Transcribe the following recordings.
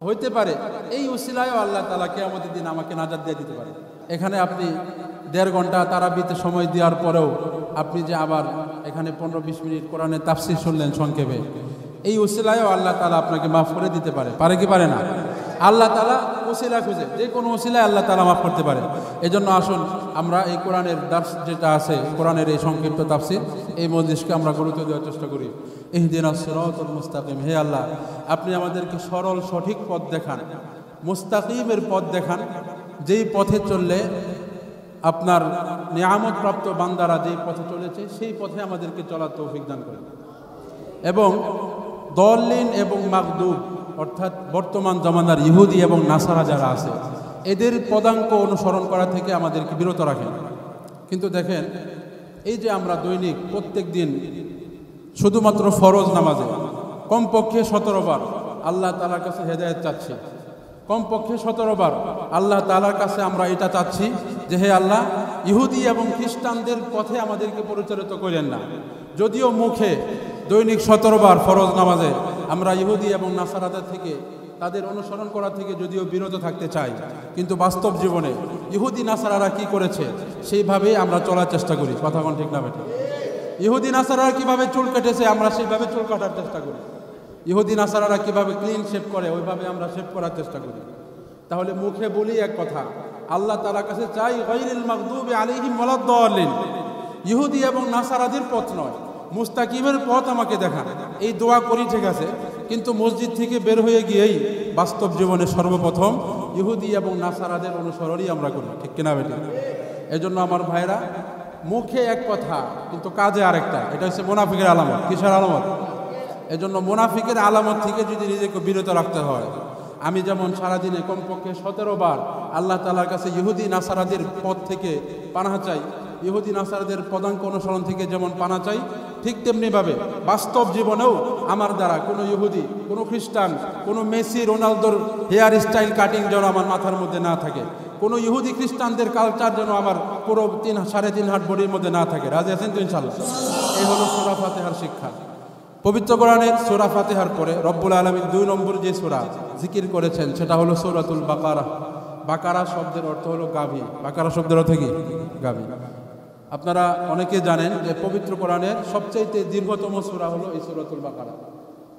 হইতে পারে এই উসিলায়ও আল্লাহ তাআলা কিয়ামতের দিন আমাকে নাজাত দিয়ে দিতে পারে। এখানে আপনি 1.5 ঘন্টা তারাবিতে সময় দেওয়ার পরেও আপনি যে আবার এখানে 15-20 মিনিট কোরআনের তাফসীর শুনলেন সংক্ষেপে, এই উসিলায়ও আল্লাহ তাআলা আপনাকে মাফ করে দিতে পারে। পারে কি পারে না? আল্লাহ তাআলা উসিলা খুঁজে, যে কোনো উসিলায় আল্লাহ তাআলা মাফ করতে পারে। এজন্য আসুন আমরা এই কোরআনের দার্স যেটা আছে, কোরআনের এই সংক্ষিপ্ত তাফসীর, এই মজলিসকে আমরা গুরুত্ব দেওয়ার চেষ্টা করি। ইহদিনাস সিরাতাল মুস্তাকিম, হে আল্লাহ আপনি আমাদেরকে সরল সঠিক পথ দেখান, মুস্তাকিমের পথ দেখান, যেই পথে চললে আপনার নিয়ামত প্রাপ্ত বান্দারা যেই পথে চলেছে সেই পথে আমাদেরকে চলার তৌফিক দান করেন। এবং দলিন এবং মাগদুব অর্থাৎ বর্তমান জামানার ইহুদি এবং নাসারা যারা আছে এদের পদাঙ্ক অনুসরণ করা থেকে আমাদেরকে বিরত রাখেন। কিন্তু দেখেন, এই যে আমরা দৈনিক প্রত্যেক দিন শুধুমাত্র ফরজ নামাজে কমপক্ষে 17 বার আল্লাহ তাআলার কাছে হেদায়েত চাচ্ছি, কমপক্ষে 17 বার আল্লাহ তাআলার কাছে আমরা এটা চাচ্ছি যে হে আল্লাহ ইহুদি এবং খ্রিস্টানদের পথে আমাদেরকে পরিচালিত করেন না। যদিও মুখে দৈনিক 17 বার ফরজ নামাজে আমরা ইহুদি এবং নাসারাদের থেকে, তাদের অনুসরণ করা থেকে যদিও বিরত থাকতে চাই, কিন্তু বাস্তব জীবনে ইহুদি নাসারারা কি করেছে সেইভাবেই আমরা চলার চেষ্টা করি। কথা কোন ঠিক না বেঠিক? ইহুদি নাসারারা কিভাবে চুল কেটেছে আমরা সেইভাবে চুল কাটার চেষ্টা করি। ইহুদি নাসারারা কিভাবে ক্লিন শেভ করে ওইভাবে আমরা শেভ করার চেষ্টা করি। তাহলে মুখে বলি এক কথা, আল্লাহ তাআলার কাছে চাই গায়রিল মাগদুবি আলাইহিম ওয়ালাদ-দাল্লিন, ইহুদি এবং নাসারাদের পথ নয়, মুস্তাকিমের পথ আমাকে দেখান। এই দোয়া করি ঠিক আছে, কিন্তু মসজিদ থেকে বের হয়ে গিয়েই বাস্তব জীবনে সর্বপ্রথম ইহুদি এবং নাসারাদের অনুসরণই আমরা করি। ঠিক কিনা বেটি? এজন্য আমার ভাইরা, মুখে এক কথা কিন্তু কাজে আরেকটা, এটা হচ্ছে মুনাফিকের আলামত। কিসের আলামত? এজন্য মুনাফিকের আলামত থেকে যদি নিজেকে বিরত রাখতে হয়, আমি যেমন সারাদিনে কমপক্ষে 17 বার আল্লাহ তাআলার কাছে ইহুদি নাসারাদের পথ থেকে পানাহ চাই, ইহুদি নাসারাদের পদাঙ্ক অনুসরণ থেকে যেমন পানা চাই, ঠিক তেমনিভাবে বাস্তব জীবনেও আমার দ্বারা কোনো ইহুদি, কোনো খ্রিস্টান, কোনো মেসি রোনালদোর হেয়ার স্টাইল কাটিং যেন আমার মাথার মধ্যে না থাকে, কোনো ইহুদি খ্রিস্টানদের কালচার যেন আমার পুরো 3.5 হাত বডির মধ্যে না থাকে। রাজি আছেন তো ইনশাআল্লাহ? এই হলো সূরা ফাতিহার শিক্ষা। পবিত্র কোরআনের সূরা ফাতিহার পরে রব্বুল আলামিন 2 নম্বর যে সূরা জিকির করেছেন সেটা হলো সূরাতুল বাকারা। বাকারা শব্দের অর্থ হলো গাভী। বাকারা শব্দের অর্থ কি? গাভী। আপনারা অনেকে জানেন যে পবিত্র কোরআনের সবচেয়ে দীর্ঘতম সূরা হলো এই সূরাতুল বাকারা।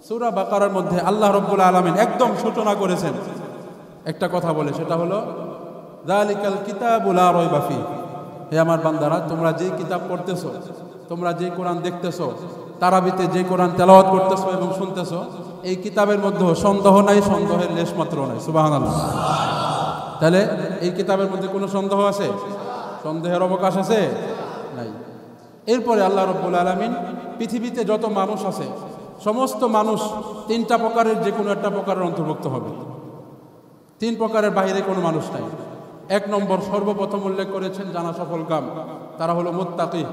সূরা বাকারার মধ্যে আল্লাহ রব্বুল আলামিন একদম সূচনা করেছেন একটা কথা বলে, সেটা হলো যালিকাল কিতাবু লা রাইবা ফি। হে আমার বান্দারা, তোমরা যে কিতাব পড়তেছো, তোমরা যে কোরআন দেখতেছো, তারাবিতে যে কোরআন তেলাওয়াত করতেছো এবং শুনতেছো, এই কিতাবের মধ্যে সন্দেহ নাই, সন্দেহের লেশ মাত্র নাই। সুবহানাল্লাহ। তাহলে এই কিতাবের মধ্যে কোনো সন্দেহ আছে? সন্দেহের অবকাশ আছে? নাই। এরপরে আল্লাহ রাব্বুল আলামিন পৃথিবীতে যত মানুষ আছে সমস্ত মানুষ 3টা প্রকারের যে কোনো একটা প্রকারের অন্তর্ভুক্ত হবে। 3 প্রকারের বাইরে কোনো মানুষ নাই। 1 নম্বর সর্বপ্রথম উল্লেখ করেছেন জানা সফল কাম, তারা হলো মুত্তাকি,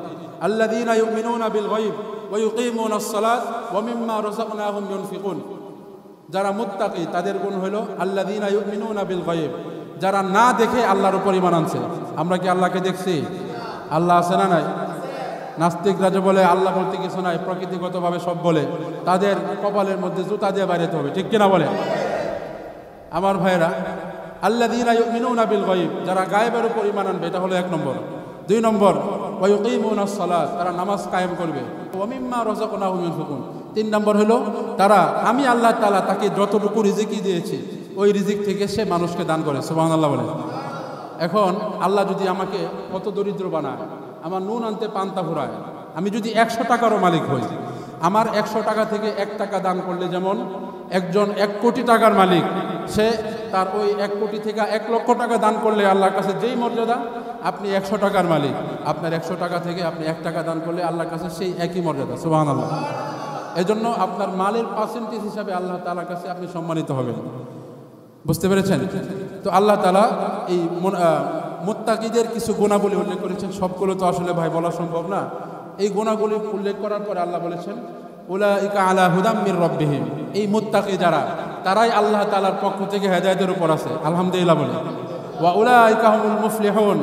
আল্লাযীনা ইউমিনুনা বিল গায়ব ওয়া ইউকিমুনাস সালাত ওয়া মিম্মা রাযাকনাহুম ইউনফিকুন। যারা মুত্তাকি তাদের গুণ হলো আল্লাযীনা ইউমিনুনা বিল গায়ব, যারা না দেখে আল্লাহর উপর ঈমান আনছে। আমরা কি আল্লাহকে দেখছি? আল্লাহ আছে না নাই? নাস্তিকরা যে বলে আল্লাহ বলতে কিছু নাই, প্রকৃতিগতভাবে সব বলে, তাদের কপালের মধ্যে জুতা দিয়ে বাইরেতে হবে। ঠিক কিনা বলে? আমার ভাইরা, আল্লাযীনা ইউমিনুনা বিল গায়ব, যারা গায়েবের উপর ঈমান আনবে, এটা হলো 1 নম্বর। 2 নম্বর ওয়া ইউকিমুনাস সালাত, তারা নামাজ কায়েম করবে। ওয়া মিম্মা রাযাকনাহুম ইউনফিকুন। 3 নম্বর হলো তারা, আমি আল্লাহ তাআলা তাকে যতটুকু রিজিক দিয়েছি ওই রিজিক থেকে সে মানুষকে দান করে। সুবহানাল্লাহ বলে। এখন আল্লাহ যদি আমাকে কত দরিদ্র বানায়, আমার নুন আনতে পান্তা ফুরায়, আমি যদি 100 টাকারও মালিক হই, আমার 100 টাকা থেকে 1 টাকা দান করলে যেমন একজন 1 কোটি টাকার মালিক, সে তার ওই 1 কোটি থেকে 1 লক্ষ টাকা দান করলে আল্লাহর কাছে যেই মর্যাদা, আপনি 100 টাকার মালিক, আপনার 100 টাকা থেকে আপনি 1 টাকা দান করলে আল্লাহর কাছে সেই একই মর্যাদা। সুবহানাল্লাহ। এজন্য আপনার মালের পার্সেন্টেজ হিসাবে আল্লাহ তাআলার কাছে আপনি সম্মানিত হবেন। বুঝতে পেরেছেন? তো আল্লাহ তাআলা এই মুত্তাকিদের কিছু গুণাবলী উল্লেখ করেছেন। সবগুলো তো আসলে ভাই বলা সম্ভব না। এই গুণাবলী উল্লেখ করার পরে আল্লাহ বলেছেন উলাইকা আলা হুদাম মির রাব্বিহিম, এই মুত্তাকি যারা, তারাই আল্লাহ তাআলার পক্ষ থেকে হেদায়েতের উপর আছে। আলহামদুলিল্লাহ বলে। ওয়া উলাইকা হুমুল মুফলিহুন,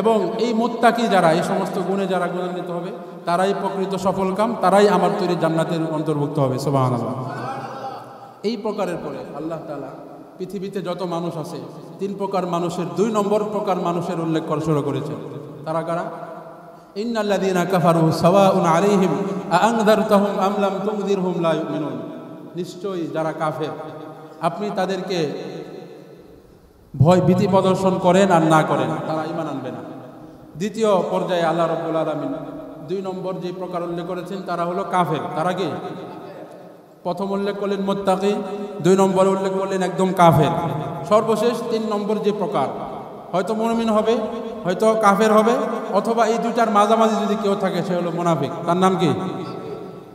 এবং এই মুত্তাকি যারা, এই সমস্ত গুণে যারা গুণান্বিত হবে, তারাই প্রকৃত সফলকাম, তারাই আমার তৈরি জান্নাতের অন্তর্ভুক্ত হবে। সুবহানাল্লাহ। এই প্রকারের পরে আল্লাহ তাআলা পৃথিবীতে যত মানুষ আছে 3 প্রকার মানুষের 2 নম্বর প্রকার মানুষের উল্লেখ করা শুরু করেছেন। তারা কারা? ইন্নাল্লাযীনা কাফারু সাওয়াউন আলাইহিম আ'আনযারতাহুম আম লাম তুনযিরহুম লা ইউমিনুন। নিশ্চয়ই যারা কাফের, আপনি তাদেরকে ভয় ভীতি প্রদর্শন করেন আর না করেন, তারা ঈমান আনবে না। দ্বিতীয় পর্যায়ে আল্লাহ রাব্বুল আলামিন 2 নম্বর যে প্রকার উল্লেখ করেছেন তারা হলো কাফের। তারা কি? প্রথম উল্লেখ করলেন মুত্তাকি, 2 নম্বরে উল্লেখ করলেন একদম কাফের। সর্বশেষ 3 নম্বর যে প্রকার, হয়তো মুমিন হবে, হয়তো কাফের হবে, অথবা এই দুইটার মাঝামাঝি যদি কেউ থাকে সে হলো মুনাফিক। তার নাম কি?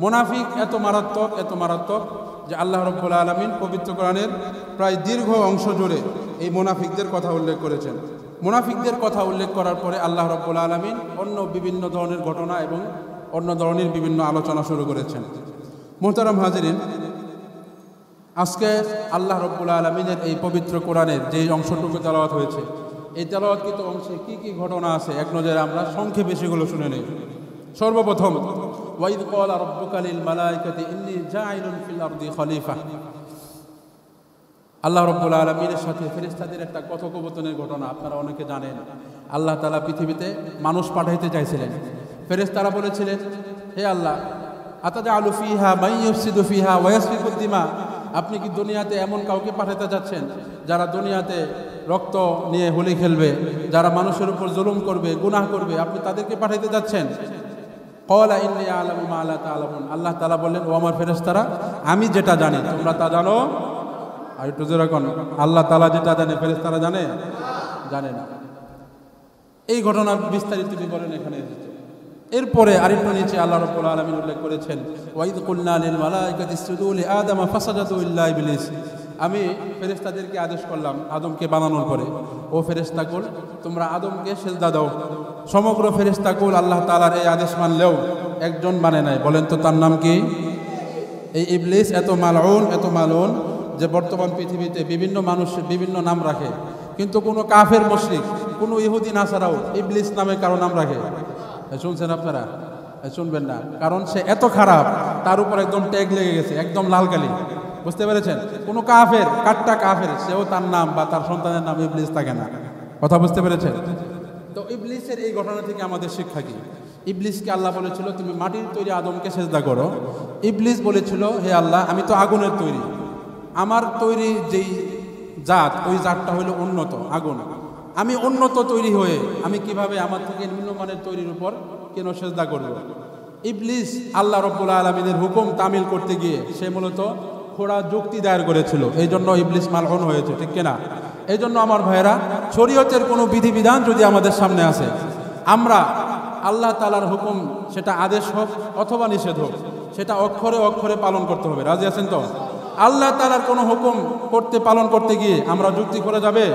মুনাফিক এত মারাত্মক যে আল্লাহ রাব্বুল আলামিন পবিত্র কোরআনের প্রায় দীর্ঘ অংশ জুড়ে এই মুনাফিকদের কথা উল্লেখ করেছেন। মুনাফিকদের কথা উল্লেখ করার পরে আল্লাহ রাব্বুল আলামিন অন্য বিভিন্ন ধরনের ঘটনা এবং অন্য ধরনের বিভিন্ন আলোচনা শুরু করেছেন। মুহতারাম হাজিরিন, আজকে আল্লাহ রাব্বুল আলামিনের এই পবিত্র কোরআনের যে অংশটুকু তেলাওয়াত হয়েছে, এই তেলাওয়াতকৃত অংশে কি কি ঘটনা আছে এক নজরে আমরা সংক্ষেপে সেগুলো শুনে নেই। সর্বপ্রথম, ওয়াইদ ক্বালা রাব্বুকা লিল মালাইকাতি ইন্নী জাইলুন ফিল আরদি খলিফা। আল্লাহ রাব্বুল আলামিনের সাথে ফেরেশতাদের একটা কথোপকথনের ঘটনা আপনারা অনেকে জানেন। আল্লাহ তাআলা পৃথিবীতে মানুষ পাঠাইতে চাইছিলেন। ফেরেশতারা বলেছিলেন, হে আল্লাহ, আতাজআলু ফিহা মান ইউফসিদু ফিহা ওয়া ইয়াসফিকুদ দিমা। আপনি কি দুনিয়াতে এমন কাউকে পাঠাতে যাচ্ছেন যারা দুনিয়াতে রক্ত নিয়ে হোলি খেলবে, যারা মানুষের উপর জুলুম করবে, গুনাহ করবে, আপনি তাদেরকে পাঠাইতে যাচ্ছেন? ক্বালা ইন্নী আ'লামু মা লা তা'লামুন। আল্লাহ তাআলা বললেন, ও আমার ফেরেশতারা, আমি যেটা জানি তোমরা তা জানো। আর একটু জোরে কোন, আল্লাহ তাআলা যেটা জানে ফেরেশতারা জানে না। এই ঘটনার বিস্তারিত বিবরণ এখানে এসেছে। এরপরে আরেকটু নিচে আল্লাহ রাব্বুল আলামিন উল্লেখ করেছেন, ওয়াইদ কুলনা লিল মালাইকাতি ইসজুদু লি আদামা ফাসাজাদু ইল্লা ইবলিস। আমি ফেরেশতাদেরকে আদেশ করলাম আদমকে বানানোর পরে, ও ফেরেশতাকুল তোমরা আদমকে সিজদা দাও। সমগ্র ফেরেশতাকুল আল্লাহ তাআলার এই আদেশ মানলেও একজন মানে নাই। বলেন তো তার নাম কি? এই ইবলিস এত মালউন যে বর্তমান পৃথিবীতে বিভিন্ন মানুষ বিভিন্ন নাম রাখে, কিন্তু কোনো কাফের মুশরিক, কোনো ইহুদি নাসারাও ইবলিস নামে কারো নাম রাখে? শুনছেন আপনারা? শুনবেন না, কারণ সে এত খারাপ, তার উপর একদম ট্যাগ লেগে গেছে, একদম লাল কালি। বুঝতে পেরেছেন? কোনো কাফের, কাট্টা কাফের, সেও তার নাম বা তার সন্তানের নাম ইবলিস থাকে না। কথা বুঝতে পেরেছেন? তো ইবলিসের এই ঘটনা থেকে আমাদের শিক্ষা কি? ইবলিসকে আল্লাহ বলেছিল তুমি মাটির তৈরি আদমকে সেজদা করো। ইবলিস বলেছিল, হে আল্লাহ, আমি তো আগুনের তৈরি, আমার তৈরি যেই জাত, ওই জাতটা হলো উন্নত আগুন। আমি উন্নত তৈরি হয়ে আমি কিভাবে আমার থেকে নিম্নমানের তৈরির উপর কেন সেজদা করব? ইবলিস আল্লাহ রাব্বুল আলামিনের হুকুম তামিল করতে গিয়ে সে মূলত খোড়া যুক্তি দায়ের করেছিল। এই জন্য ইবলিস মালউন হয়েছে, ঠিক কিনা? এই জন্য আমার ভাইয়েরা, শরীয়তের কোনো বিধিবিধান যদি আমাদের সামনে আসে, আমরা আল্লাহ তাআলার হুকুম, সেটা আদেশ হোক অথবা নিষেধ হোক, সেটা অক্ষরে অক্ষরে পালন করতে হবে। রাজি আছেন তো? আল্লাহ তাআলার কোনো হুকুম পালন করতে গিয়ে আমরা যুক্তি করে যাবে?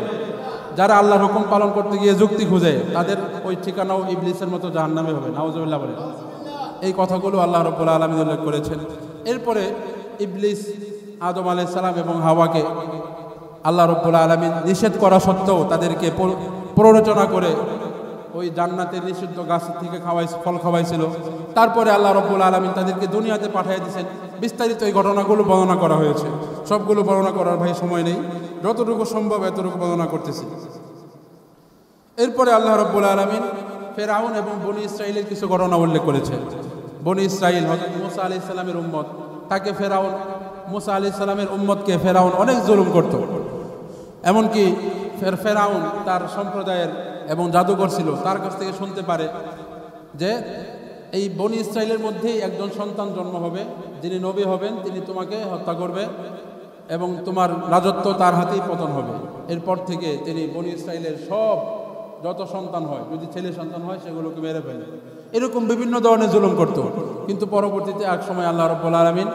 যারা আল্লাহর হুকুম পালন করতে গিয়ে যুক্তি খুঁজে, তাদের ওই ঠিকানাও ইবলিসের মতো জাহান্নামে হবে। নাউজুবিল্লাহ বলে। এই কথাগুলো আল্লাহ রাব্বুল আলামিন উল্লেখ করেছেন। এরপরে ইবলিস আদম আলাইহিস সালাম এবং হাওয়াকে আল্লাহ রাব্বুল আলামিন নিষেধ করা সত্ত্বেও তাদেরকে প্ররোচনা করে ওই জান্নাতের নিষিদ্ধ গাছ থেকে ফল খাওয়াইছিল। তারপরে আল্লাহ রাব্বুল আলামিন তাদেরকে দুনিয়াতে পাঠিয়ে দিয়েছেন। বিস্তারিত এই ঘটনাগুলো বর্ণনা করা হয়েছে। সবগুলো বর্ণনা করার ভাই সময় নেই, যতটুকু সম্ভব এতটুকু বর্ণনা করতেছি। এরপরে আল্লাহ রাব্বুল আলামিন ফেরাউন এবং বনি ইসরাইলের কিছু ঘটনা উল্লেখ করেছেন। বনি ইসরাইল, হযরত মুসা আলাইহিস সালামের উম্মত, তাকে ফেরাউন, মুসা আলাইহিস সালামের উম্মতকে ফেরাউন অনেক জুলুম করত। এমনকি ফেরাউন তার সম্প্রদায়ের এবং জাদুকর ছিল, তার কাছ থেকে শুনতে পারে যে এই বনি ইসরাইলের মধ্যেই একজন সন্তান জন্ম হবে, যিনি নবী হবেন, তিনি তোমাকে হত্যা করবে এবং তোমার রাজত্ব তার হাতেই পতন হবে। এরপর থেকে তিনি বনি ইসরাইলের সব যত সন্তান হয়, যদি ছেলে সন্তান হয়, সেগুলোকে মেরে ফেলে। এরকম বিভিন্ন ধরনের জুলুম করত। কিন্তু পরবর্তীতে এক সময় আল্লাহ রাব্বুল আলামিন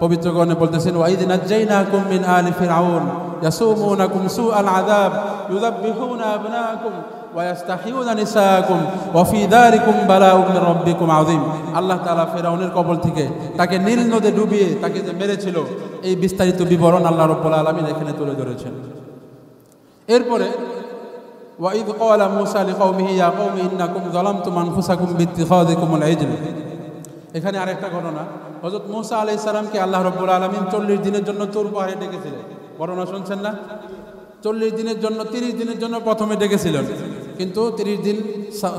পবিত্র কোরআনে বলতেছেন, ওয়াইদ নাজ্জাইনাকুম মিন আলি ফিরআউন ইয়াসুমুনাকুম সুআল আযাব ইউযাব্বিহুনা আবনাকুম ওয়া ইস্তাহইউনা নিসাআকুম ওয়া ফি যালিকুম বালাউম মির রাব্বিকুম আযীম। আল্লাহ তাআলা ফিরআউনের কবল থেকে তাকে নীল নদে ডুবিয়ে তাকে যে মেরেছিল, এই বিস্তারিত বিবরণ আল্লাহ রাব্বুল আলামিন এখানে তুলে ধরেছেন। এরপরে ওয়াইদ ক্বালা মূসা লিকাওমিহি ইয়া কওমি ইন্নাকুম যালামতুম আনফুসাকুম বিত্তিখাযিকুমুল ইজল। এখানে আরেকটা ঘটনা, হযরত মূসা আলাইহিস সালামকে আল্লাহ রাব্বুল আলামিন 40 দিনের জন্য তুর পাহাড়ে ডেকেছিলেন। ঘটনা শুনছেন না? 40 দিনের জন্য 30 দিনের জন্য প্রথমে ডেকেছিলেন, কিন্তু 30 দিন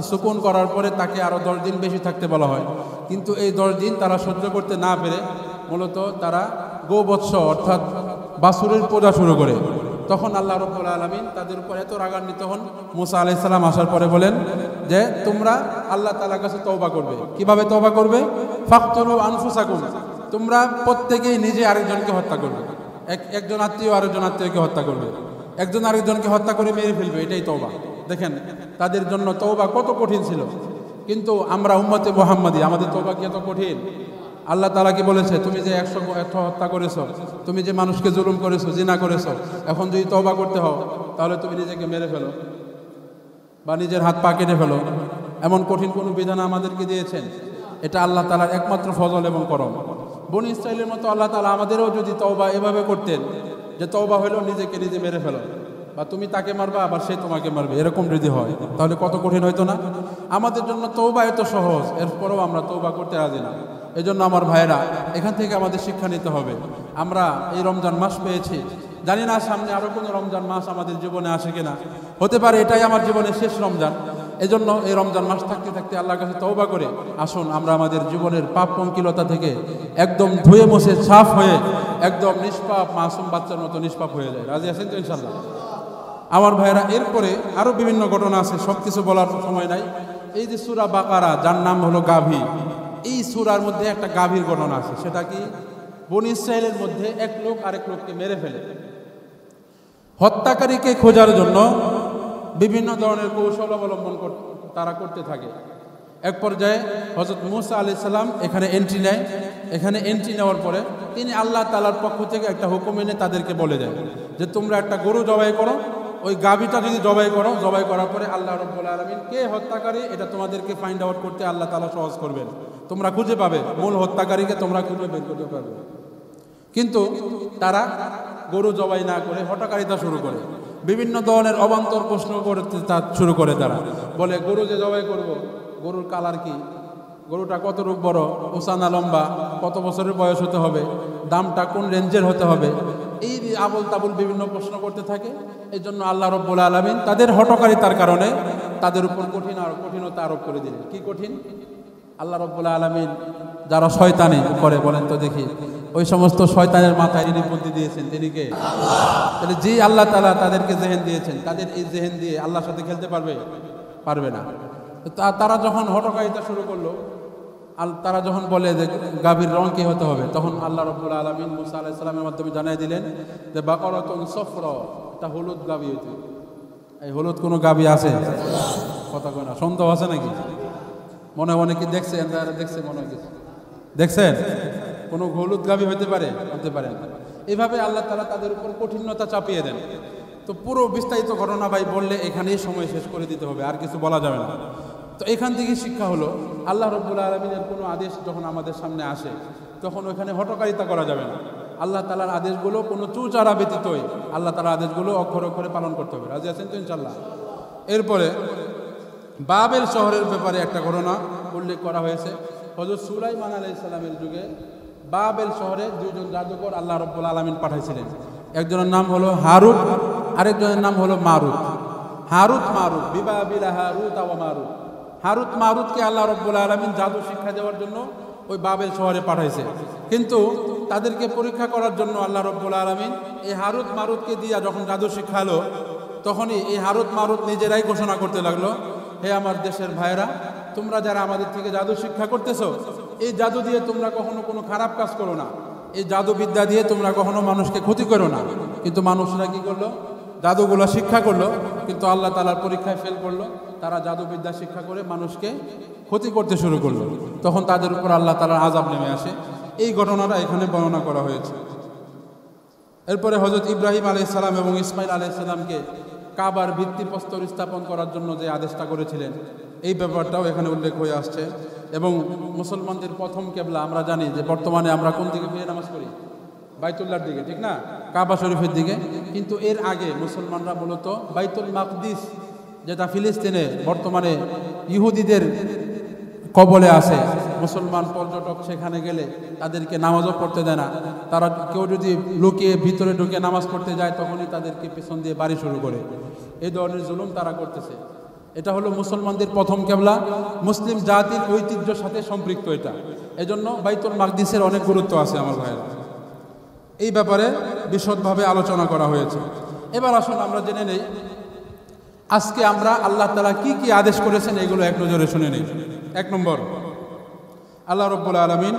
সুকুন করার পরে তাকে আরও 10 দিন বেশি থাকতে বলা হয়। কিন্তু এই 10 দিন তারা সহ্য করতে না পেরে মূলত তারা গোবৎস অর্থাৎ বাছুরের পূজা শুরু করে। তখন আল্লাহ রাব্বুল আলামিন তাদের উপর এত রাগান্বিত হন, মুসা আলাইহিস সালাম আসার পরে বলেন যে তোমরা আল্লাহ তাআলার কাছে তওবা করবে। কিভাবে তওবা করবে? ফাকতুলু আনফুসাকুম, তোমরা প্রত্যেকেই নিজে আরেকজনকে হত্যা করবে। একজন আত্মীয় আরেকজন আত্মীয়কে হত্যা করবে, একজন আরেকজনকে হত্যা করে মেরে ফেলবে, এটাই তওবা। দেখেন তাদের জন্য তওবা কত কঠিন ছিল। কিন্তু আমরা উম্মতে মুহাম্মাদি, আমাদের তওবা কি এত কঠিন? আল্লাহ তাআলা কি বলেছে? তুমি যে 100 হত্যা করেছো, তুমি যে মানুষকে জুলুম করেছো, জিনা করেছো, এখন যদি তওবা করতে হও তাহলে তুমি নিজেকে মেরে ফেলো বা নিজের হাত পা কেটে ফেলো। এমন কঠিন কোনো বিধান আমাদেরকে দিয়েছেন? এটা আল্লাহ তাআলার একমাত্র ফজল এবং করম। বনী ইসরাঈলের মতো আল্লাহ তাআলা আমাদেরও যদি তওবা এভাবে করতেন যে তওবা হলো নিজেকে নিজে মেরে ফেলো, বা তুমি তাকে মারবা আবার সে তোমাকে মারবে, এরকম যদি হয় তাহলে কত কঠিন হইতো না? আমাদের জন্য তওবা এত সহজ, এরপরেও আমরা তওবা করতে রাজি না। এজন্য আমার ভাইয়েরা, এখান থেকে আমাদের শিক্ষা নিতে হবে। আমরা এই রমজান মাস পেয়েছি, জানি না সামনে আরও কোনো রমজান মাস আমাদের জীবনে আসে কিনা, হতে পারে এটাই আমার জীবনের শেষ রমজান। এজন্য এই রমজান মাস থাকতে থাকতে আল্লাহর কাছে তওবা করে আসুন আমরা আমাদের জীবনের পাপ পঙ্কিলতা থেকে একদম ধুয়ে মুছে সাফ হয়ে একদম নিষ্পাপ মাসুম বাচ্চার মতো নিষ্পাপ হয়ে যায়। রাজি আছেন তো ইনশাআল্লাহ? আমার ভাইয়েরা, এরপরে আরও বিভিন্ন ঘটনা আছে, সব কিছু বলার সময় নাই। এই যে সূরা বাকারা, যার নাম হলো গাভী, এই সূরার মধ্যে একটা গাভীর ঘটনা আছে। সেটা কি? বনী ইসরাঈলের মধ্যে এক লোক আরেক লোককে মেরে ফেলে। হত্যাকারীকে খোঁজার জন্য বিভিন্ন ধরনের কৌশল অবলম্বন তারা করতে থাকে। এক পর্যায়ে হযরত মুসা আলাইহিস সালাম এখানে এন্ট্রি নেয়। এখানে এন্ট্রি নেওয়ার পরে তিনি আল্লাহ তাআলার পক্ষ থেকে একটা হুকুম এনে তাদেরকে বলে দেন যে তোমরা একটা গরু জবাই করো, ওই গাভীটা যদি জবাই করো, জবাই করার পরে আল্লাহ রাব্বুল আলামিন কে হত্যাকারী এটা তোমাদেরকে ফাইন্ড আউট করতে আল্লাহ তাআলা সহজ করবেন। তোমরা খুঁজে পাবে, মূল হত্যাকারীকে তোমরা খুঁজে বের করতে পারবে। কিন্তু তারা গরু জবাই না করে হত্যাকারিতা শুরু করে, বিভিন্ন ধরনের অবান্তর প্রশ্ন করতে শুরু করে। তারা বলে গরু যে জবাই করব, গরুর কালার কি, গরুটা কত রূপ বড়, উসানা লম্বা, কত বছরের বয়স হতে হবে, দামটা কোন রেঞ্জের হতে হবে, এই আবল তাবুল বিভিন্ন প্রশ্ন করতে থাকে। এই জন্য আল্লাহ রাব্বুল আলামিন তাদের হঠকারিতার কারণে তাদের উপর কঠিনতা আরোপ করে দিলেন। কি কঠিন? আল্লাহ রাব্বুল আলামিন যারা শয়তানি করে বলেন তো দেখি, ওই সমস্ত শয়তানের মাথায় যিনি বুদ্ধি দিয়েছেন তিনি কে? তাহলে যে আল্লাহ তাআলা তাদেরকে জেহেন দিয়েছেন, তাদের এই জেহেন দিয়ে আল্লাহর সাথে খেলতে পারবে না। তারা যখন হঠকারিতা শুরু করলো, তারা যখন বলে যে গাভীর রং কি হতে হবে, তখন আল্লাহ রাব্বুল আলামিন মুসা আলাইহিস সালামের মাধ্যমে জানিয়ে দিলেন যে বাকারাতুন সফরা, এটা হলুদ গাভী হইতে। এই হলুদ কোনো গাভী আছে? কথা কয় না, সন্দেহ আছে নাকি? মনে মনে কি দেখছেন? দেখছে মনে হয় কিছু দেখছেন? কোনো হলুদ গাভী হতে পারে? হতে পারে না। এইভাবে আল্লাহ তাআলা তাদের উপর কঠিনতা চাপিয়ে দেন। তো পুরো বিস্তারিত ঘটনা ভাই বললে এখানেই সময় শেষ করে দিতে হবে, আর কিছু বলা যাবে না। তো এখান থেকে শিক্ষা হলো, আল্লাহ রাব্বুল আলামিনের কোনো আদেশ যখন আমাদের সামনে আসে তখন ওইখানে হঠকারিতা করা যাবে না। আল্লাহ তাআলার আদেশগুলো কোনো চুচারা ব্যতীতই আল্লাহ তাআলার আদেশগুলো অক্ষরে অক্ষরে পালন করতে হবে। রাজি আছেন তো ইনশাআল্লাহ? এরপরে বাবেল শহরের ব্যাপারে একটা ঘটনা উল্লেখ করা হয়েছে। হযরত সুলাইমান আলাইহিস সালামের যুগে বাবেল শহরে দুইজন জাদুকর আল্লাহ রাব্বুল আলামিন পাঠাইছিলেন। একজনের নাম হলো হারুত, আরেকজনের নাম হলো মারুত। হারুত মারুত, বিবাবিলা হারুত ওয়া মারুত। হারুত মারুতকে আল্লাহ রাব্বুল আলামিন জাদু শিক্ষা দেওয়ার জন্য ওই বাবেল শহরে পাঠাইছে। কিন্তু তাদেরকে পরীক্ষা করার জন্য আল্লাহ রাব্বুল আলামিন এই হারুত মারুতকে দিয়া যখন জাদু শিখালো, তখনই এই হারুত মারুত নিজেরাই ঘোষণা করতে লাগলো, হে আমার দেশের ভাইরা, তোমরা যারা আমাদের থেকে জাদু শিক্ষা করতেছো, এই জাদু দিয়ে তোমরা কখনো কোনো খারাপ কাজ করো না, এই জাদু বিদ্যা দিয়ে তোমরা কখনো মানুষকে ক্ষতি করো না। কিন্তু মানুষরা কি করলো? জাদুগুলো শিক্ষা করলো, কিন্তু আল্লাহ তাআলার পরীক্ষায় ফেল করলো। তারা জাদুবিদ্যা শিক্ষা করে মানুষকে ক্ষতি করতে শুরু করলো। তখন তাদের উপর আল্লাহ তাআলার আযাব নেমে আসে। এই ঘটনাটা এখানে বর্ণনা করা হয়েছে। এরপরে হযরত ইব্রাহিম আলাইহিস সালাম এবং ইসমাইল আলাইহিস সালামকে কাবার ভিত্তিপ্রস্তর স্থাপন করার জন্য যে আদেশটা করেছিলেন, এই ব্যাপারটাও এখানে উল্লেখ হয়ে আসছে। এবং মুসলমানদের প্রথম কেবলা আমরা জানি যে বর্তমানে আমরা কোন দিকে ফিরে নামাজ পড়ি? বাইতুল্লাহর দিকে, ঠিক না? কাবা শরীফের দিকে। কিন্তু এর আগে মুসলমানরা মূলত বাইতুল মাকদিস, যেটা ফিলিস্তিনে বর্তমানে ইহুদিদের কবলে আছে, মুসলমান পর্যটক সেখানে গেলে তাদেরকে নামাজও পড়তে দেয় না। তারা কেউ যদি লুকিয়ে ভিতরে ঢুকে নামাজ পড়তে যায় তখনই তাদেরকে পেছন দিয়ে বাড়ি শুরু করে। এই ধরনের জুলুম তারা করতেছে। এটা হলো মুসলমানদের প্রথম কেবলা, মুসলিম জাতির ঐতিহ্যের সাথে সম্পৃক্ত এটা। এজন্য বাইতুল মাকদিসের অনেক গুরুত্ব আছে আমার ভাইয়েরা। এই ব্যাপারে বিশদভাবে আলোচনা করা হয়েছে। এবার আসুন আমরা জেনে নেই আজকে আমরা আল্লাহ তাআলা কি কি আদেশ করেছেন এগুলো এক নজরে শুনে নেই। 1 নম্বর, আল্লাহ রাব্বুল আলামিন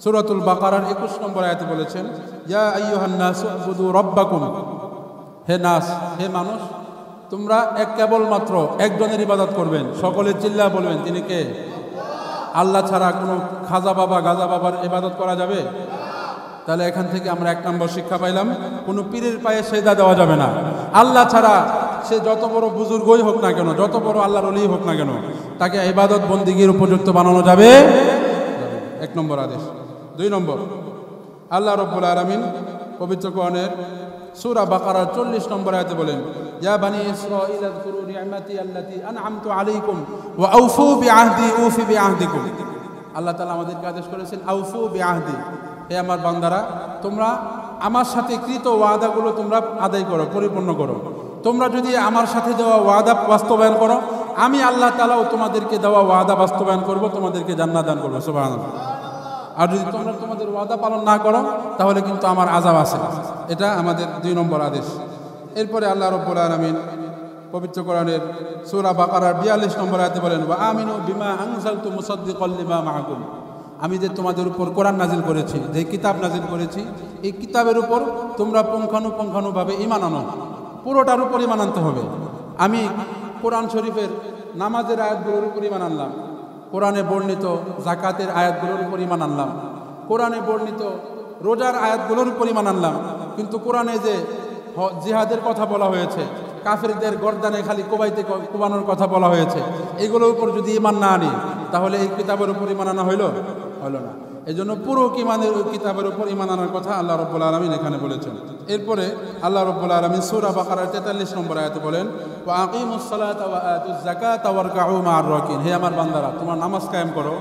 সূরাতুল বাকারার 21 নম্বর আয়াতে বলেছেন, ইয়া আইয়ুহান নাসু উবুদু রাব্বাকুম, হে নাস, হে মানুষ, তোমরা কেবলমাত্র একজনের ইবাদত করবেন। সকলে চিল্লা বলবেন, তিনি কে? আল্লাহ ছাড়া কোনো খাজা বাবা গাজা বাবার ইবাদত করা যাবে? তাহলে এখান থেকে আমরা 1 নম্বর শিক্ষা পাইলাম, কোনো পীরের পায়ে সেজদা দেওয়া যাবে না। আল্লাহ ছাড়া সে যত বড় বুজুর্গই হোক না কেন, যত বড় আল্লাহর ওলি হোক না কেন, তাকে ইবাদত বন্দিগির উপযুক্ত বানানো যাবে 1 নম্বর আদেশ। 2 নম্বর, আল্লাহ রাব্বুল আলামিন পবিত্র কোরআনের সূরা বাকারার 40 নম্বর আয়াতে বলেন, ইয়া বানি ইসরাঈল আযকুরু নি'মাতি আল্লাতী আন'আমতু আলাইকুম ওয়া আউফু বিআহদি উফি বিআহদিকুম। আল্লাহ তাআলা আমাদেরকে আদেশ করেছেন আউফু বিআহদি, হে আমার বান্দারা, তোমরা আমার সাথে কৃত ওয়াদাগুলো তোমরা আদায় করো, পরিপূর্ণ করো। তোমরা যদি আমার সাথে দেওয়া ওয়াদা বাস্তবায়ন করো, আমি আল্লাহ তাআলাও তোমাদেরকে দেওয়া ওয়াদা বাস্তবায়ন করব, তোমাদেরকে জান্নাত দান করব। সুবহানাল্লাহ। আর যদি তোমরা তোমাদের ওয়াদা পালন না করো তাহলে কিন্তু আমার আযাব আছে। এটা আমাদের 2 নম্বর আদেশ। এরপরে আল্লাহ রাব্বুল আলামিন পবিত্র কোরআনের সূরা বাকারার 42 নম্বর আয়াতে বলেন, ওয়া আমিনু বিমা আনজালতু মুসাদ্দিকাল লিমা মাআকুম, আমি যে তোমাদের উপর কোরআন নাজিল করেছি, যে কিতাব নাজিল করেছি, এই কিতাবের উপর তোমরা পুঙ্খানুপুঙ্খানুভাবে ঈমান আনো। পুরোটার উপর ঈমান আনতে হবে। আমি কোরআন শরীফের নামাজের আয়াতগুলোর উপর ঈমান আনলাম, কোরআনে বর্ণিত যাকাতের আয়াতগুলোর উপর ঈমান আনলাম, কোরআনে বর্ণিত রোজার আয়াতগুলোর উপর ঈমান আনলাম, কিন্তু কোরআনে যে জিহাদের কথা বলা হয়েছে, কাফেরদের গর্দানে খালি কোবানোর কথা বলা হয়েছে, এগুলোর উপর যদি ঈমান না আনি তাহলে এই কিতাবের উপর ঈমান আনা হলো না। এই জন্য পুরো কিতাবের উপর ঈমান আনার কথা আল্লাহ রাব্বুল আলামিন এখানে বলেছেন। এরপরে আল্লাহ রাব্বুল আলামিন সূরা বাকারার 43 নম্বর আয়াতে বলেন, ওয়া আকিমুস সালাতা ওয়া আতুজ যাকাতা ওয়ারকাউ মা'আর রাকিন, হে আমার বান্দারা, তোমরা নামাজ কায়েম করো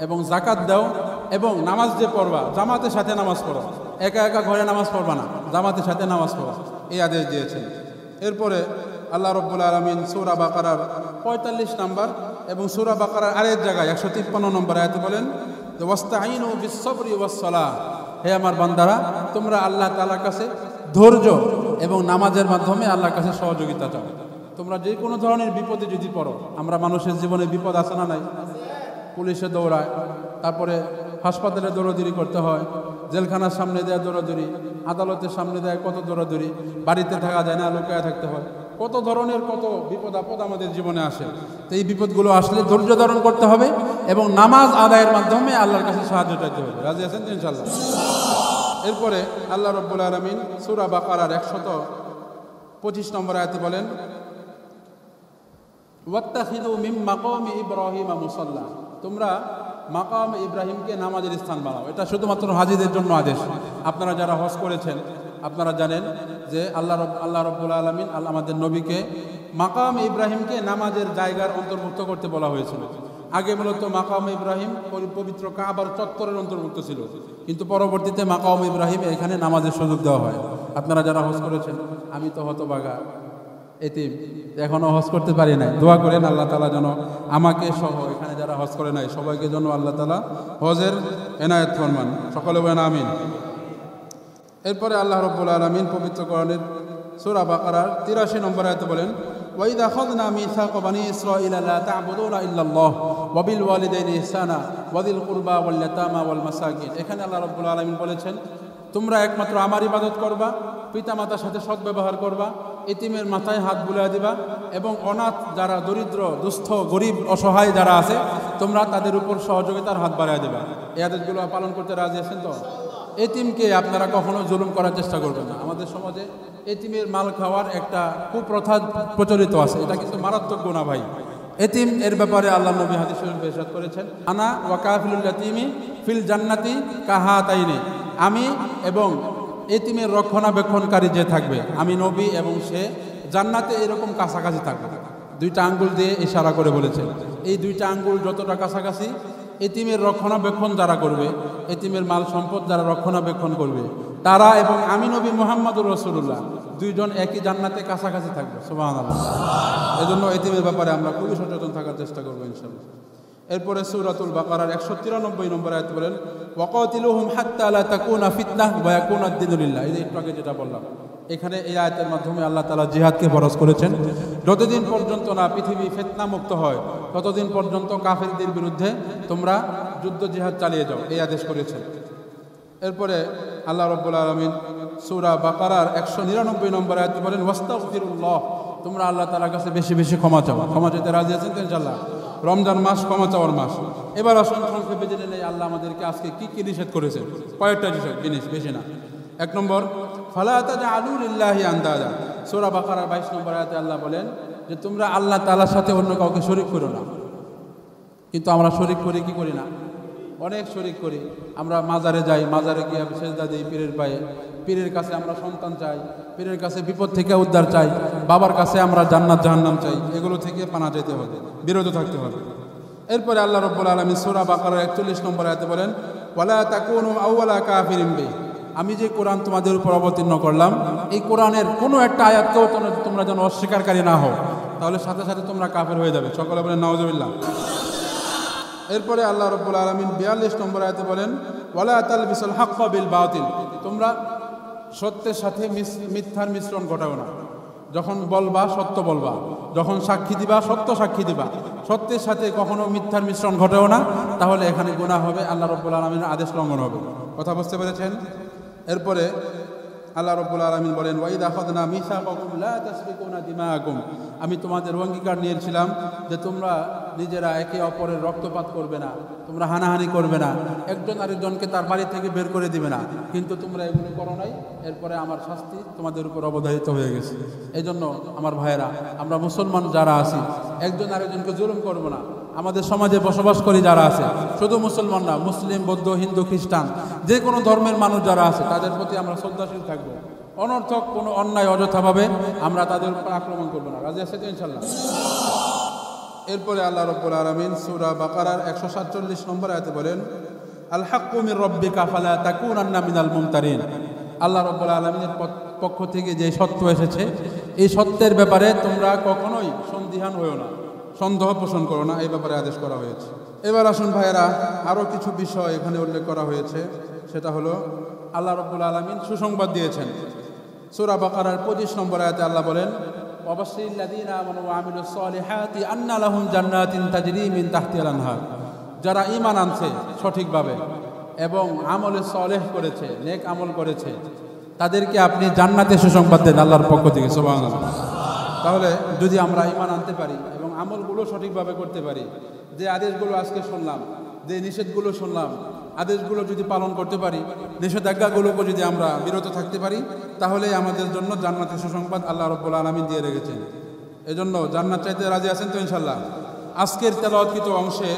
এবং যাকাত দাও, এবং নামাজ যে পড়বা জামাতের সাথে নামাজ পড়ো, একা একা ঘরে নামাজ পড়বা না, জামাতের সাথে নামাজ পড়ো, এই আদেশ দিয়েছেন। এরপরে আল্লাহ রাব্বুল আলামিন সূরা বাকারার 45 নম্বর এবং সূরা বাকারার আরেক জায়গায় 153 নম্বর আয়াতে বলেন, ওয়াস্তাঈনু বিস-সাবরি ওয়াস-সালাহ, হে আমার বান্দারা, তোমরা আল্লাহ তাআলার কাছে ধৈর্য এবং নামাজের মাধ্যমে আল্লাহর কাছে সহযোগিতা চাও। তোমরা যে কোনো ধরনের বিপদে যদি পড়ো, আমরা মানুষের জীবনে বিপদ আছে না নাই? পুলিশে দৌড়ায়, তারপরে হাসপাতালে দৌড়াদৌড়ি করতে হয়, জেলখানার সামনে দেয় দৌড়াদৌড়ি, আদালতের সামনে দেয় কত দৌড়াদৌড়ি, বাড়িতে থাকা যায় না, লুকায় থাকতে হয়, কত ধরনের কত বিপদ আপদ আমাদের জীবনে আসে। তো এই বিপদগুলো আসলে ধৈর্য ধারণ করতে হবে এবং নামাজ আদায়ের মাধ্যমে আল্লাহর কাছে সাহায্য চাইতে হবে। রাজি আছেন তো ইনশাআল্লাহ? এরপরে আল্লাহ রাব্বুল আলামিন সূরা বাকারার 125 নম্বর আয়াতে বলেন, ওয়াত্তাখিযু মিন মাকামি ইব্রাহিম মুসাল্লা, তোমরা মাকাম ইব্রাহিমকে নামাজের স্থান বানাও। এটা শুধুমাত্র হাজীদের জন্য আদেশ। আপনারা যারা হজ করেছেন আপনারা জানেন যে আল্লাহ রাব্বুল আলামিন আমাদের নবীকে মাকাম ইব্রাহিমকে নামাজের জায়গার অন্তর্ভুক্ত করতে বলা হয়েছিল। আগে মূলত মাকাম ইব্রাহিম পবিত্র কাবার চত্বরের অন্তর্ভুক্ত ছিল, কিন্তু পরবর্তীতে মাকাম ইব্রাহিম এখানে নামাজের সুযোগ দেওয়া হয়। আপনারা যারা হজ করেছেন, আমি তো হতভাগা এতিম, এখনও হজ করতে পারি নাই, দোয়া করেন আল্লাহ তাআলা যেন আমাকে সহ এখানে যারা হজ করে নাই সবাইকে যেন আল্লাহ তাআলা হজের এনায়েত ফরমান। সকলে বলেন আমিন। এরপরে আল্লাহ রাব্বুল আলামিন পবিত্র কোরআনের সূরা বাকারার 83 নম্বর আয়াতে বলেন, ওয়াইদা আখাযনা মিসাকা বানি ইসরাঈলা লা তা'বুদুনা ইল্লাল্লাহ ওয়া বিল ওয়ালিদাইনি ইহসানা ওয়া যিল কুরবা ওয়াল ইয়াতামা ওয়াল মাসাকিন। এখানে আল্লাহ রাব্বুল আলামিন বলেছেন, তোমরা একমাত্র আমার ইবাদত করবা, পিতামাতার সাথে সদ্ব্যবহার করবা, এতিমের মাথায় হাত বুলিয়ে দিবা, এবং অনাথ যারা দরিদ্র দুস্থ গরিব অসহায় যারা আছে তোমরা তাদের উপর সহযোগিতার হাত বাড়ায় দেবা। এই আদেশগুলো পালন করতে রাজি আছেন তো? এতিমকে আপনারা কখনো জুলুম করার চেষ্টা করবেন না। আমাদের সমাজে এতিমের মাল খাওয়ার একটা কুপ্রথা প্রচলিত আছে, এটা কিন্তু মারাত্মক গুনাহ ভাই। এতিম এর ব্যাপারে আল্লাহ নবী হাদিস শরীফে ইরশাদ করেছেন, আনা ওয়া কাফিলুল ইয়াতিমি ফিল জান্নাতি কাহাতাইনি, আমি এবং এতিমের রক্ষণাবেক্ষণকারী যে থাকবে, আমি নবী এবং সে জান্নাতে এরকম কাছাকাছি থাকবে। 2টা আঙ্গুল দিয়ে ইশারা করে বলেছেন, এই 2টা আঙ্গুল যতটা কাছাকাছি এতিমের রক্ষণাবেক্ষণ যারা করবে, এতিমের মাল সম্পদ যারা রক্ষণাবেক্ষণ করবে, তারা এবং আমি নবী মুহাম্মদুর রাসূলুল্লাহ দুইজন একই জান্নাতে কাছাকাছি থাকবে। সুবহানাল্লাহ। এজন্য এতিমের ব্যাপারে আমরা খুবই সচেতন থাকার চেষ্টা করবো ইনশাআল্লাহ। এরপরে সূরাতুল বাকারার 193 নম্বর আয়াত বলেন, ওয়াকাতিলুহুম হাত্তা লা তাকুনা ফিতনাহ ওয়া ইয়াকুনা আদ-দীনু লিল্লাহ। এই যে একটু আগে যেটা বললাম, এখানে এই আয়াতের মাধ্যমে আল্লাহ তাআলা জিহাদকে ফরজ করেছেন। যতদিন পর্যন্ত না পৃথিবী ফিতনা মুক্ত হয় ততদিন পর্যন্ত কাফেরদের বিরুদ্ধে তোমরা যুদ্ধ জিহাদ চালিয়ে যাও, এই আদেশ করেছেন। এরপরে আল্লাহ রাব্বুল আলামিন সূরা বাকারার 199 নম্বর আয়াতে বলেন, ওয়াস্তাগফিরুল্লাহ, তোমরা আল্লাহ তাআলার কাছে বেশি বেশি ক্ষমা চাও। ক্ষমা চাইতে রাজি আছেন তো ইনশাআল্লাহ? রমজান মাস ক্ষমা চাওয়ার মাস। এবার আসুন সংক্ষেপে জেনে নেই আল্লাহ আমাদেরকে আজকে কি কি নিষেধ করেছেন। কয়েকটা জিনিস, বেশি না। 1 নম্বর, ফালা তাজআলু লিল্লাহি আনদাদা। সূরা বাকারার 22 নম্বর আয়াতে আল্লাহ বলেন যে তোমরা আল্লাহ তাআলার সাথে অন্য কাউকে শরীক করো না। কিন্তু আমরা শরীক করি কি করি না? অনেক শরীক করি। আমরা মাজারে যাই, মাজারে গিয়ে সেজদা দিই পীরের পায়ে, পীরের কাছে আমরা সন্তান চাই, পীরের কাছে বিপদ থেকে উদ্ধার চাই, বাবার কাছে আমরা জান্নাত জাহান্নাম চাই। এগুলো থেকে পানা যেতে হবে, বিরত থাকতে হবে। এরপরে আল্লাহ রাব্বুল আলামিন সূরা বাকারার 41 নম্বর আয়াতে বলেন, ওয়ালা তাকুনু আউওয়ালা কাফিরিন বিহি। আমি যে কোরআন তোমাদের উপর অবতীর্ণ করলাম, এই কোরআনের কোনো একটা আয়াতকেও তোমরা যেন অস্বীকারী না হও, তাহলে সাথে সাথে তোমরা কাফের হয়ে যাবে। সকলে বলেন নাউজুবিল্লাহ। এরপরে আল্লাহ রাব্বুল আলামিন 42 নম্বর আয়াতে বলেন, ওয়ালা তালবিসুল হাক্কা বিল বাতিল। তোমরা সত্যের সাথে মিথ্যার মিশ্রণ ঘটাও না। যখন বলবা সত্য বলবা, যখন সাক্ষী দিবা সত্য সাক্ষী দিবা, সত্যের সাথে কখনো মিথ্যার মিশ্রণ ঘটাও না, তাহলে এখানে গুনাহ হবে, আল্লাহ রাব্বুল আলামিনের আদেশ লঙ্ঘন হবে। কথা বুঝতে পেরেছেন? এরপরে আল্লাহ রাব্বুল আলামিন বলেন, ওয়াইদ আখাযনা মিসাকাকুম লা তাসফিকুনা দিমাআকুম। আমি তোমাদের অঙ্গীকার নিয়েছিলাম যে তোমরা নিজেরা একে অপরের রক্তপাত করবে না, তোমরা হানাহানি করবে না, একজন আরেকজনকে তার বাড়ি থেকে বের করে দিবে না, কিন্তু তোমরা এগুলো করো নাই। এরপরে আমার শাস্তি তোমাদের উপর অবধারিত হয়ে গেছে। এই জন্য আমার ভাইয়েরা, আমরা মুসলমান যারা আছি একজন আরেকজনকে জুলুম করবো না। আমাদের সমাজে বসবাস করি যারা আছে, শুধু মুসলমান না, মুসলিম, বৌদ্ধ, হিন্দু, খ্রিস্টান, যে কোনো ধর্মের মানুষ যারা আছে তাদের প্রতি আমরা শ্রদ্ধাশীল থাকবো। অনর্থক কোনো অন্যায় অযথাভাবে আমরা তাদের উপর আক্রমণ করবো না। রাজি আছে তো ইনশাল্লাহ? এরপরে আল্লাহ রাব্বুল আলামিন সূরা বাকারার 147 নম্বর আয়াতে বলেন, আল হাক্কু মির রাব্বিকা ফালা তাকুনান্না মিনাল মুমতারিন। আল্লাহ রাব্বুল আলামিনের পক্ষ থেকে যে সত্য এসেছে, এই সত্যের ব্যাপারে তোমরা কখনোই সন্দিহান হইও না, সন্দেহ পোষণ করো না, এই ব্যাপারে আদেশ করা হয়েছে। এবার আসুন ভাইয়েরা, আরও কিছু বিষয় এখানে উল্লেখ করা হয়েছে। সেটা হলো আল্লাহ রাব্বুল আলামিন সুসংবাদ দিয়েছেন। সূরা বাকারার 25 নম্বর আয়াতে আল্লাহ বলেন, ওয়াবাশশিরিল্লাযীনা আমানু ওয়া আমিলুস সালিহাতি আন্না লাহুম জান্নাতিন তাজরি মিন তাহতিহাল আনহার। যারা ঈমান আনছে সঠিকভাবে এবং আমলে সালেহ করেছে, নেক আমল করেছে, তাদেরকে আপনি জান্নাতে সুসংবাদ দেন আল্লাহর পক্ষ থেকে। সুবহানাল্লাহ। তাহলে যদি আমরা ঈমান আনতে পারি এবং আমলগুলো সঠিকভাবে করতে পারি, যে আদেশগুলো আজকে শুনলাম, যে নিষেধগুলো শুনলাম, আদেশগুলো যদি পালন করতে পারি, নিষেধাজ্ঞাগুলোকে যদি আমরা বিরত থাকতে পারি, তাহলে আমাদের জন্য জান্নাতের সুসংবাদ আল্লাহ রাব্বুল আলামিন দিয়ে রেখেছেন। এজন্য জান্নাত চাইতে রাজি আছেন তো ইনশাল্লাহ? আজকের তেলাওয়াতকৃত অংশে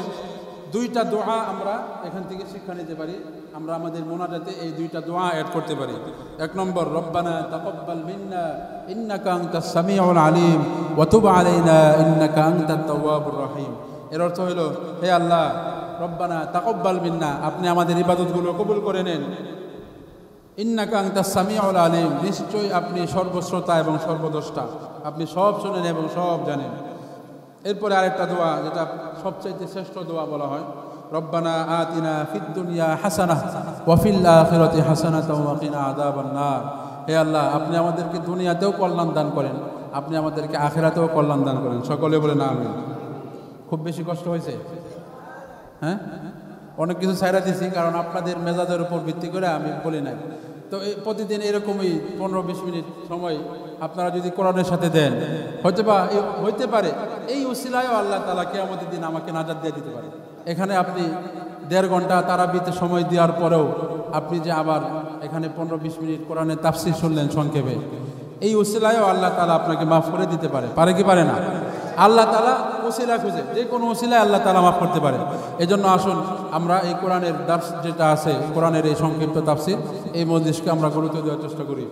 2টা দোয়া আমরা এখান থেকে শিক্ষা নিতে পারি। আমরা আমাদের মোনাজাতে এই 2টা দোয়া অ্যাড করতে পারি। 1 নম্বর, রব্বানা তাকাব্বাল মিন্না ইন্নাকা আনতাস সামিউল আলিম ওয়া তুব আলাইনা ইন্নাকা আনতাত তাওয়াবুর রহিম। এর অর্থ হলো, হে আল্লাহ, রব্বানা তাকাব্বাল মিন্না, আপনি আমাদের ইবাদতগুলো কবুল করে নেন। ইন্নাকা আনতাস সামিউল আলিম, নিশ্চয়ই আপনি সর্বশ্রোতা এবং সর্বদ্রষ্টা, আপনি সব শোনেন এবং সব জানেন। এরপরে আরেকটা দোয়া, যেটা সবচাইতে শ্রেষ্ঠ দোয়া বলা হয়, রব্বানা আতিনা ফিদ দুনিয়া হাসানাহ ওয়া ফিল আখিরাতি হাসানাতাও ওয়া কিনা আযাবান নার। হে আল্লাহ, আপনি আমাদেরকে দুনিয়াতেও কল্যাণ দান করেন, আপনি আমাদেরকে আখিরাতেও কল্যাণ দান করেন। সকলে বলেন আমিন। খুব বেশি কষ্ট হয়েছে? হ্যাঁ, অনেক কিছু ছাইরা দিছি, কারণ আপনাদের মেজাজের উপর ভিত্তি করে আমি বলি নাই। তো এই প্রতিদিন এরকমই 15-20 মিনিট সময় আপনারা যদি কোরআনের সাথে দেন, হইতে পারে এই উসিলায়ও আল্লাহ তাআলা কিয়ামতের দিন আমাকে নাজাত দিয়ে দিতে পারে। এখানে আপনি 1.5 ঘন্টা তারাবিতে সময় দেওয়ার পরেও আপনি যে আবার এখানে 15-20 মিনিট কোরআনের তাফসীর শুনলেন সংক্ষেপে, এই উসিলায়ও আল্লাহ তাআলা আপনাকে মাফ করে দিতে পারে। পারে কি পারে না? আল্লাহ তাআলা ওসিলা খুঁজে, যে কোনো ওসিলায় আল্লাহ তাআলা মাফ করতে পারে। এজন্য আসুন আমরা এই কোরআনের দার্স যেটা আছে, কোরআনের এই সংক্ষিপ্ত তাফসীর, এই মজলিসকে আমরা গুরুত্ব দেওয়ার চেষ্টা করি।